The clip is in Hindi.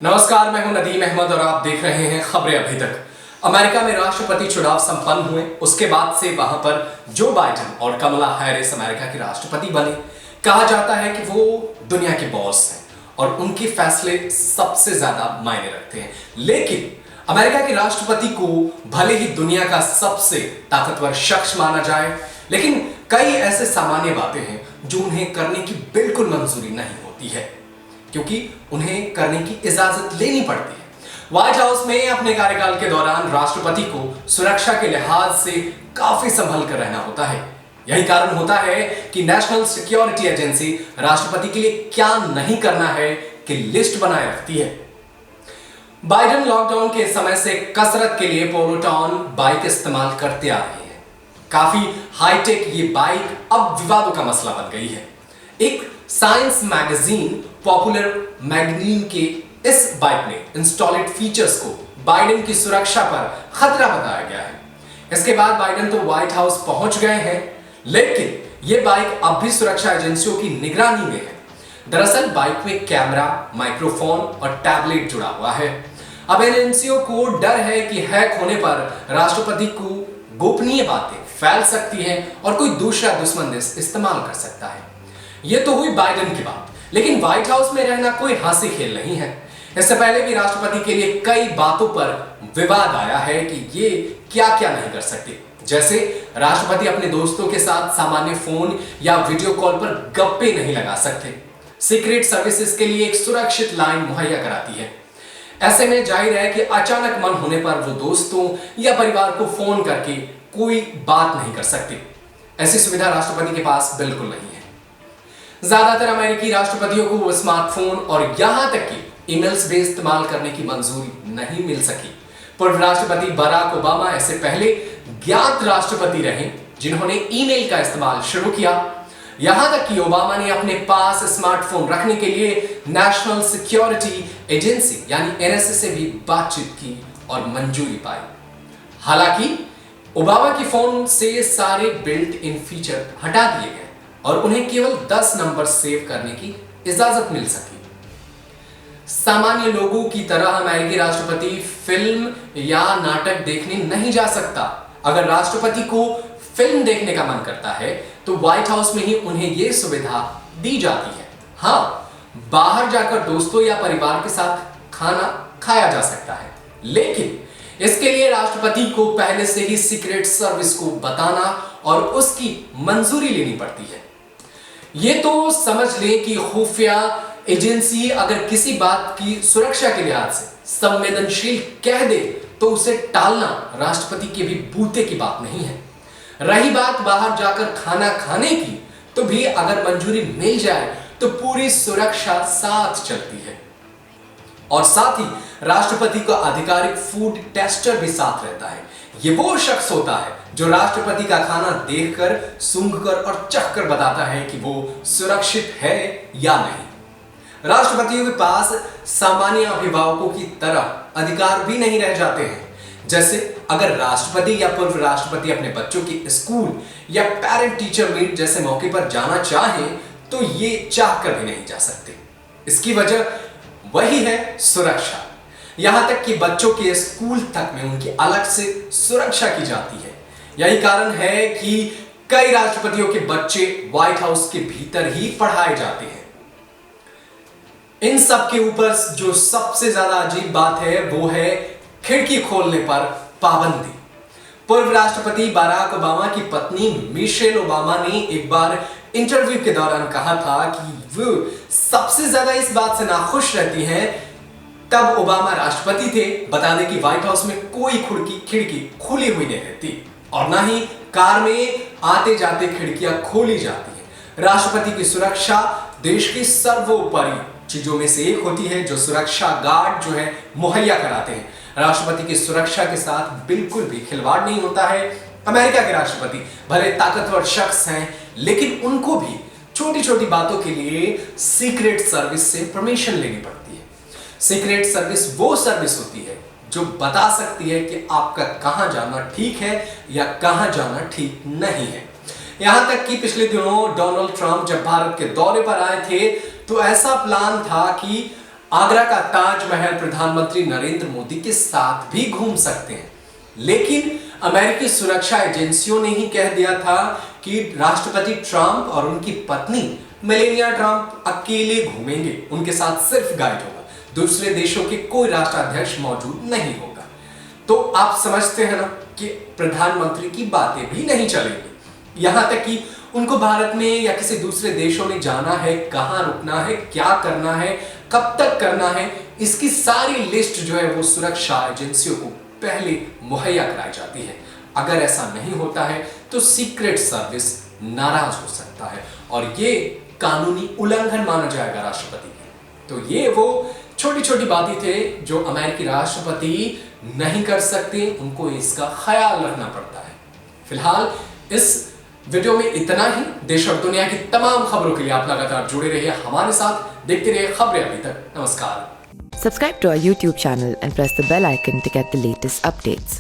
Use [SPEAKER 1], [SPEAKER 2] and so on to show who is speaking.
[SPEAKER 1] नमस्कार, मैं हूं नदीम अहमद और आप देख रहे हैं खबरें अभी तक। अमेरिका में राष्ट्रपति चुनाव संपन्न हुए, उसके बाद से वहां पर जो बाइडेन और कमला हैरिस अमेरिका के राष्ट्रपति बने। कहा जाता है कि वो दुनिया के बॉस हैं और उनके फैसले सबसे ज्यादा मायने रखते हैं। लेकिन अमेरिका के राष्ट्रपति को भले ही दुनिया का सबसे ताकतवर शख्स माना जाए, लेकिन कई ऐसे सामान्य बातें हैं जो उन्हें करने की बिल्कुल मंजूरी नहीं होती है, क्योंकि उन्हें करने की इजाजत लेनी पड़ती है। व्हाइट हाउस में अपने कार्यकाल के दौरान राष्ट्रपति को सुरक्षा के लिहाज से काफी संभल कर रहना होता है। यही कारण होता है कि नेशनल सिक्योरिटी एजेंसी राष्ट्रपति के लिए क्या नहीं करना है कि लिस्ट बनाए रखती है। बाइडेन लॉकडाउन के समय से कसरत के लिए पोलोटॉन बाइक इस्तेमाल करते आ रहे हैं। काफी हाईटेक ये बाइक अब विवादों का मसला बन गई है। एक साइंस मैगजीन पॉपुलर मैगजीन के इस बाइक में इंस्टॉल्ड फीचर्स को बाइडेन की सुरक्षा पर खतरा बताया गया है। इसके बाद बाइडेन तो व्हाइट हाउस पहुंच गए हैं, लेकिन यह बाइक अब भी सुरक्षा एजेंसियों की निगरानी में है। दरअसल बाइक में कैमरा, माइक्रोफोन और टैबलेट जुड़ा हुआ है। अब एजेंसियों को डर है कि हैक होने पर राष्ट्रपति को गोपनीय बातें फैल सकती हैं और कोई दूसरा दुश्मन देश इस्तेमाल कर सकता है। यह तो हुई बाइडेन की बात, लेकिन व्हाइट हाउस में रहना कोई हंसी खेल नहीं है। इससे पहले भी राष्ट्रपति के लिए कई बातों पर विवाद आया है कि ये क्या क्या नहीं कर सकते। जैसे राष्ट्रपति अपने दोस्तों के साथ सामान्य फोन या वीडियो कॉल पर गप्पे नहीं लगा सकते। सीक्रेट सर्विसेज के लिए एक सुरक्षित लाइन मुहैया कराती है। ऐसे में जाहिर है कि अचानक मन होने पर वो दोस्तों या परिवार को फोन करके कोई बात नहीं कर सकते। ऐसी सुविधा राष्ट्रपति के पास बिल्कुल नहीं है। ज्यादातर अमेरिकी राष्ट्रपतियों को वो स्मार्टफोन और यहां तक कि ईमेल्स भी इस्तेमाल करने की मंजूरी नहीं मिल सकी। पूर्व राष्ट्रपति बराक ओबामा ऐसे पहले ज्ञात राष्ट्रपति रहे जिन्होंने ईमेल का इस्तेमाल शुरू किया। यहां तक कि ओबामा ने अपने पास स्मार्टफोन रखने के लिए नेशनल सिक्योरिटी एजेंसी यानी एनएसए से भी बातचीत की और मंजूरी पाई। हालांकि ओबामा की फोन से सारे बिल्ट इन फीचर हटा दिए गए और उन्हें केवल 10 नंबर सेव करने की इजाजत मिल सकी। सामान्य लोगों की तरह अमेरिकी राष्ट्रपति फिल्म या नाटक देखने नहीं जा सकता। अगर राष्ट्रपति को फिल्म देखने का मन करता है तो व्हाइट हाउस में ही उन्हें यह सुविधा दी जाती है। हाँ, बाहर जाकर दोस्तों या परिवार के साथ खाना खाया जा सकता है, लेकिन इसके लिए राष्ट्रपति को पहले से ही सीक्रेट सर्विस को बताना और उसकी मंजूरी लेनी पड़ती है। यह तो समझ लें कि खुफिया एजेंसी अगर किसी बात की सुरक्षा के लिहाज से संवेदनशील कह दे तो उसे टालना राष्ट्रपति के भी बूते की बात नहीं है। रही बात बाहर जाकर खाना खाने की, तो भी अगर मंजूरी मिल जाए तो पूरी सुरक्षा साथ चलती है और साथ ही राष्ट्रपति का आधिकारिक फूड टेस्टर भी साथ रहता है। ये वो शख्स होता है जो राष्ट्रपति का खाना देखकर, सूंघकर और चखकर बताता है कि वो सुरक्षित है या नहीं। राष्ट्रपतियों के पास सामान्य अभिभावकों की तरह अधिकार भी नहीं रह जाते हैं। जैसे अगर राष्ट्रपति या पूर्व राष्ट्रपति अपने बच्चों के स्कूल या पेरेंट टीचर मीट जैसे मौके पर जाना चाहें तो ये चाहकर भी नहीं जा सकते। इसकी वजह वही है सुरक्षा। यहां तक कि बच्चों के स्कूल तक में उनकी अलग से सुरक्षा की जाती है। यही कारण है कि कई राष्ट्रपतियों के बच्चे व्हाइट हाउस के भीतर ही पढ़ाए जाते हैं। इन सब के ऊपर जो सबसे ज्यादा अजीब बात है वो है खिड़की खोलने पर पाबंदी। पूर्व राष्ट्रपति बराक ओबामा की पत्नी मिशेल ओबामा ने एक बार इंटरव्यू के दौरान कहा था कि वो सबसे ज्यादा इस बात से नाखुश रहती हैं तब ओबामा राष्ट्रपति थे। बता दें कि व्हाइट हाउस में कोई खिड़की खुली हुई नहीं रहती और ना ही कार में आते जाते खिड़कियां खोली जाती हैं। राष्ट्रपति की सुरक्षा देश की सर्वोपरि चीजों में से एक होती है जो सुरक्षा गार्ड जो है मुहैया कराते हैं। राष्ट्रपति की सुरक्षा के साथ बिल्कुल भी खिलवाड़ नहीं होता है। अमेरिका के राष्ट्रपति भले ताकतवर शख्स हैं, लेकिन उनको भी छोटी छोटी बातों के लिए सीक्रेट सर्विस से परमिशन लेनी पड़ती है। सीक्रेट सर्विस वो सर्विस होती है जो बता सकती है कि आपका कहां जाना ठीक है या कहां जाना ठीक नहीं है। यहां तक कि पिछले दिनों डोनाल्ड ट्रंप जब भारत के दौरे पर आए थे तो ऐसा प्लान था कि आगरा का ताजमहल प्रधानमंत्री नरेंद्र मोदी के साथ भी घूम सकते हैं, लेकिन अमेरिकी सुरक्षा एजेंसियों ने ही कह दिया था कि राष्ट्रपति ट्रंप और उनकी पत्नी मेलेनिया ट्रंप अकेले घूमेंगे, उनके साथ सिर्फ गाइड होगा, दूसरे देशों के कोई राष्ट्राध्यक्ष मौजूद नहीं होगा। तो आप समझते हैं ना कि प्रधानमंत्री की बातें भी नहीं चलेंगी। यहां तक कि उनको भारत में या किसी दूसरे देशों में जाना है, कहां रुकना है, क्या करना है, कब तक करना है, इसकी सारी लिस्ट जो है वो सुरक्षा एजेंसियों को पहले मुहैया कराई जाती है। अगर ऐसा नहीं होता है तो सीक्रेट सर्विस नाराज हो सकता है और ये कानूनी उल्लंघन माना जाएगा राष्ट्रपति के। तो ये वो छोटी छोटी बातें थे जो अमेरिकी राष्ट्रपति नहीं कर सकते, उनको इसका ख्याल रखना पड़ता है। फिलहाल इस वीडियो में इतना ही। देश और दुनिया की तमाम खबरों के लिए आप लगातार जुड़े रहिए हमारे साथ, देखते रहिए खबरें अभी तक। नमस्कार।
[SPEAKER 2] Subscribe to our YouTube channel and press the bell icon to get the latest updates.